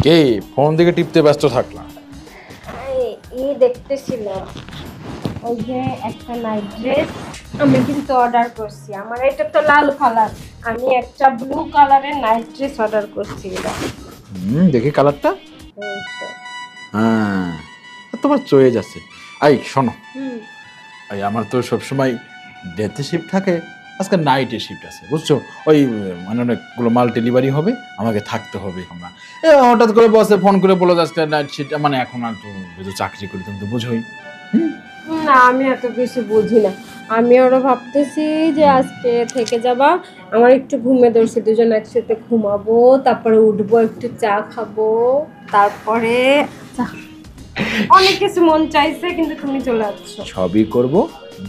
কে phone দিকে টিপতে ব্যস্ত থাকলাম? এই দেখতেছিলাম ওই যে একটা নাইট ড্রেস আমি কিন্তু অর্ডার করছি। আমার এটা তো লাল কালার, আমি একটা ব্লু কালারের নাইট ড্রেস অর্ডার করছি। দেখি কালারটা। হ্যাঁ, তোমার চয়েস আছে। এই শোনো, এই আমার তো সবসময় ডেতে শিফট থাকে, আজকে নাইটে শিফট আছে, বুঝছো? ওই মানে অনেকগুলো মাল ডেলিভারি হবে, আমাকে থাকতে হবে। আমরা হঠাৎ করে বসে ফোন করে বলে আজকে নাইট শিফট, মানে এখন আর তো চাকরি করি, তুমি তো বুঝোই। না, আমি এত কিছু বুঝি না। আমি আরো ভাবতেছি যে আজকে থেকে যাবা, আমার একটু ঘুমে ধরছে, দুজন একসাথে ঘুমাবো, তারপরে উঠবো, একটু চা খাবো, তারপরে অনেক কিছু মন চাইছে, কিন্তু তুমি চলে আসছো। সবই করব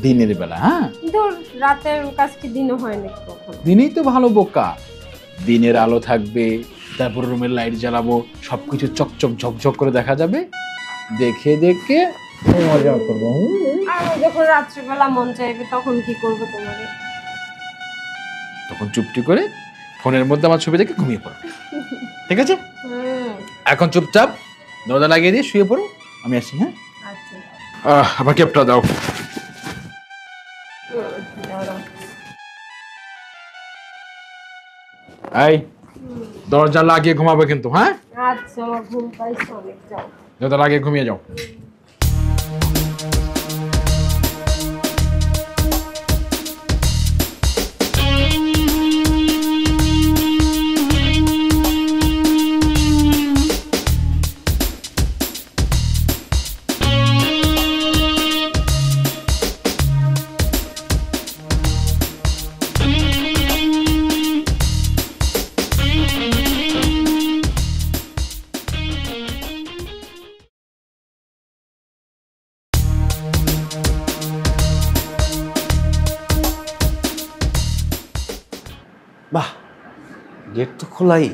দিনের বেলা। হ্যাঁ, কিন্তু রাতের কাজ কি দিনও হয় নাকি কখনো? দিনেই তো ভালো বোকা, দিনের আলো থাকবে, তারপর রুমের লাইট জ্বালাবো, সবকিছু চকচক ঝকঝক করে দেখা যাবে, দেখে দেখে মজা করবো। আর যখন রাত্রিবেলা মন চাইবে তখন কি করবো তোমার? তখন চুপটি করে ফোনের মধ্যে আমার ছবি দেখে ঘুমিয়ে পড়ো, ঠিক আছে? এখন চুপচাপ দরজা লাগিয়ে দিয়ে শুয়ে পড়ো, আমি আসি। হ্যাঁ, আচ্ছা। আমার ক্যাপটা দাও। এই দরজা লাগিয়ে ঘুমাবে কিন্তু। হ্যাঁ, আচ্ছা, আমার ঘুম পাইছে অনেক, যাও। দরজা লাগিয়ে ঘুমিয়ে যাও। বাহ, গেট তো খোলাই।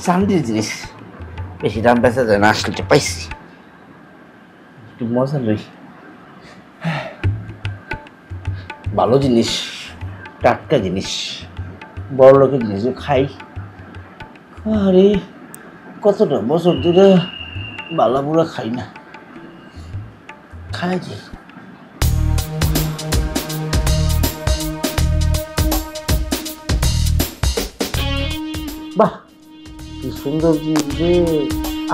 চান্দির জিনিস বেশি দাম বেচা যায় না, আসলে পাইছি একটু মজা লই। ভালো জিনিস, টাটকা জিনিস, বড় লোকের জিনিস খাই। আরে কতটা বছর ধরে বালা বুড়া খাই না, খাই যে। বাহ, কি সুন্দর জিনিস রে।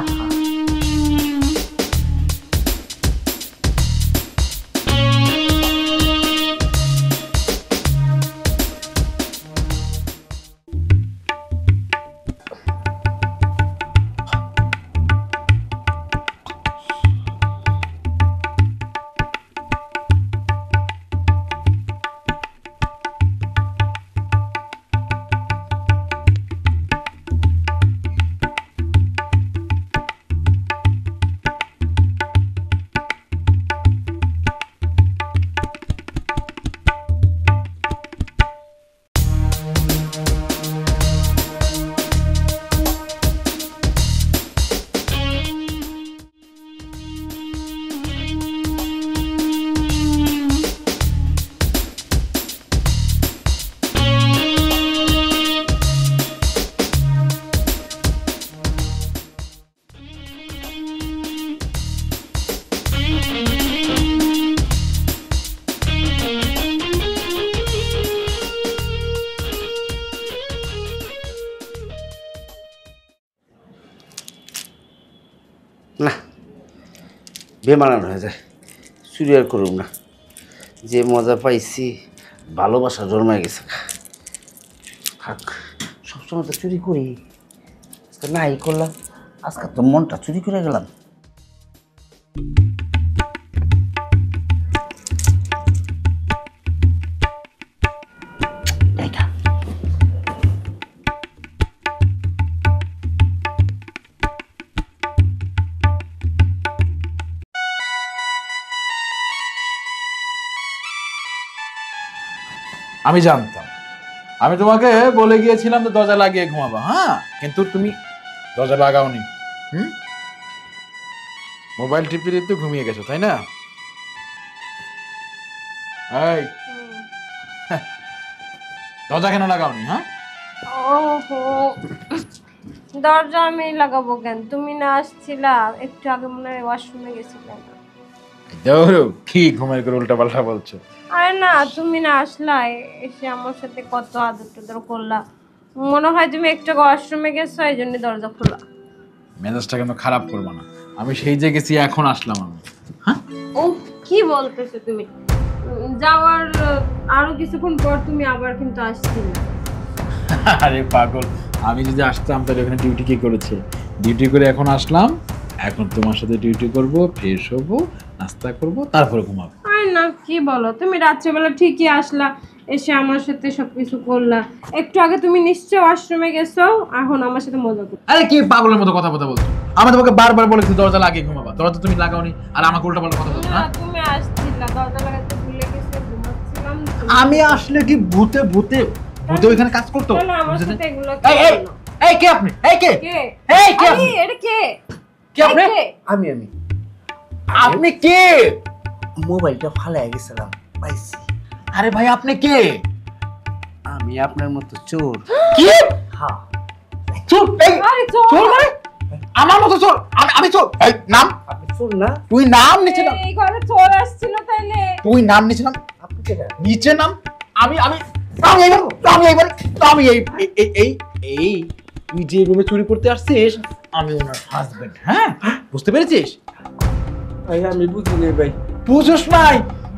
আহা, না, বেমানান হয়ে যায়, চুরি আর করুম না। যে মজা পাইছি, ভালোবাসা জন্মায় গেছে। থাক, সবসময় তো চুরি করি, আজকে নাই করলাম, আজকে তো মনটা চুরি করে গেলাম। এইটা আমি জানতাম, আমি তোমাকে বলে গিয়েছিলাম তো দরজা লাগিয়ে ঘুমাবা, হ্যাঁ, কিন্তু তুমি দরজা লাগাওনি। মোবাইল টিপতে টিপতে ঘুমিয়ে গেছো, তাই না? এই, দরজা কেন লাগাওনি? হ্যাঁ, ওহো, দরজা আমি লাগাবো কেন? তুমি না আসছিলা একটু আগে, মনে হয় ওয়াশরুমে গেছিলাম। ধরো কি ঘুমের করে উল্টা পাল্টা বলছো। আরে না, তুমি না আসলা, এসে আমার সাথে কত আদর টাদর করলা, মনে হয় তুমি একটু ওয়াশরুমে গেছো, এই জন্য দরজা খোলা। মেজাজটা কেন খারাপ করবো না? আমি সেই যে গেছি, এখন আসলাম আমি। হ্যাঁ, ও কি বলতেছো তুমি? যাওয়ার আরো কিছুক্ষণ পর তুমি আবার কিন্তু আসছিলে। আরে পাগল, আমি যদি আসতাম তাহলে ওখানে ডিউটি কি করেছে? ডিউটি করে এখন আসলাম, এখন তোমার সাথে ডিউটি করব, ফ্রেশ হব, নাস্তা করব, তারপরে ঘুমাবো। আরে না, কি বলো তুমি? রাত্রেবেলা ঠিকই আসলা, এসে আমার সাথে সবকিছু করলা। একটু আগে তুমি নিশ্চয় ওয়াশরুমে গেছো, এখন আমার সাথে মজা করো। আরে কি পাগলের মতো কথা বলছো? আমি তোমাকে বারবার বলেছি দরজা লাগিয়ে ঘুমাবা, দরজা তুমি লাগাওনি, আর আমাকে উল্টা পাল্টা কথা বলছো। না, হ্যাঁ, তুমি আসছিলা, দরজা লাগাতে ভুলে গেছো, ঘুমাচ্ছিলাম। আমি আসলে কি ভূতে ভূতে ভূতে ওইখানে কাজ করতো? চলো আমার সাথে এগুলো এই এই এই কে আপনি? এই কে? কে? এই কে আপনি? এটা কে? কে আপনি? কে? আমি আপনি কে? মোবাইলটা ফালাই গেছিলাম, পাইছি। আরে ভাই, আপনি কে? আমি আপনার মতো চোর। কি? হ্যাঁ, চোর? এই আরে চোর! চোর মানে? আমার মতো চোর? আমি চোর? এই নাম, আপনি চোর না? তুই নাম নিচে নাম, এই ঘরে চোর আসছিল তাইলে? তুই নাম নিচে নাম, আপনি কেটা? নিচে নাম। আমি আমি আমি এইবার আমি এইবার আমি এই এই এই এই তুই যে রুমে চুরি করতে আসছিস, আমি ওনার হাজবেন্ড। হ্যাঁ, বুঝতে পেরেছিস? ভাই আমি বুঝি নাই ভাই। বুঝোস নাই?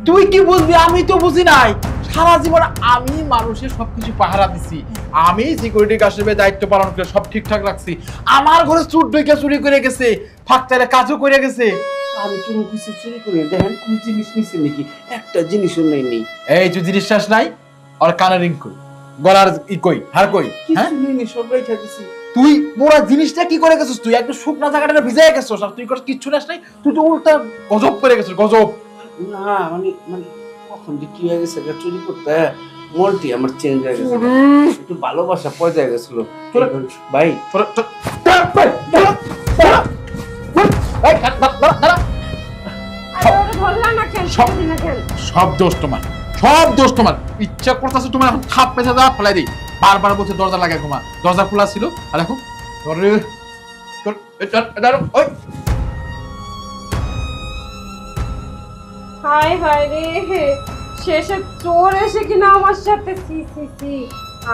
তুই কি বুঝবি? আমি তো বুঝি নাই। সারা জীবন আমি মানুষের সবকিছু পাহারা দিছি, আমি সিকিউরিটি গার্ড হিসেবে দায়িত্ব পালন করে সব ঠিকঠাক রাখছি। আমার ঘরে চুর ঢুকে চুরি করে গেছে, ফাঁকতারে কাজও করে গেছে। আমি কোনো কিছু চুরি করি দেখেন, কোন জিনিস নিছি নাকি? একটা জিনিসও নেই। এই তুই জিনিস চাস নাই? আর কানের রিং কই, গলার ই কই, হার কই? হ্যাঁ, কিছু নেই, সব রেখে দিছি। তুই পুরো জিনিসটা কি করে গেছিস? তুই একটু শুকনা জায়গাটা ভিজাই গেছিস, আর তুই কিচ্ছু নাস নাই। তুই তো উল্টা গজব করে গেছিস, গজব। না মানে মানে কখন যে কি হয়ে গেছে, চুরি করতে মনটি আমার চেঞ্জ হয়ে গেছে, একটু ভালোবাসা পয়দা গেছিল ভাই। আরে ওরে ধরলা না কেন? সব- ধরলি না কেন? সব দোষ তোমার, সব দোষ তোমার। ইচ্ছা করতেছে তোমার এখন খাপ পেঁচা দেওয়া, ফেলাই দিই। বারবার বলছে দরজা লাগায় ঘুমা, দরজা খোলা ছিল, আর এখন ওই হায় হায় রে, শেষে চোর এসে কিনা আমার সাথে, সি সি সি।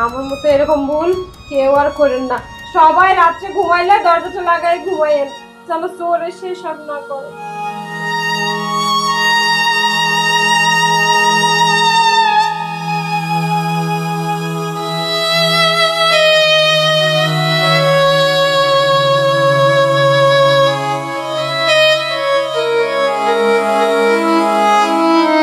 আমার মতো এরকম ভুল কেউ আর করেন না। সবাই রাত্রে ঘুমাইলে দরজাটা লাগাই ঘুমাইয়েন, যেন চোর এসে সব না করে।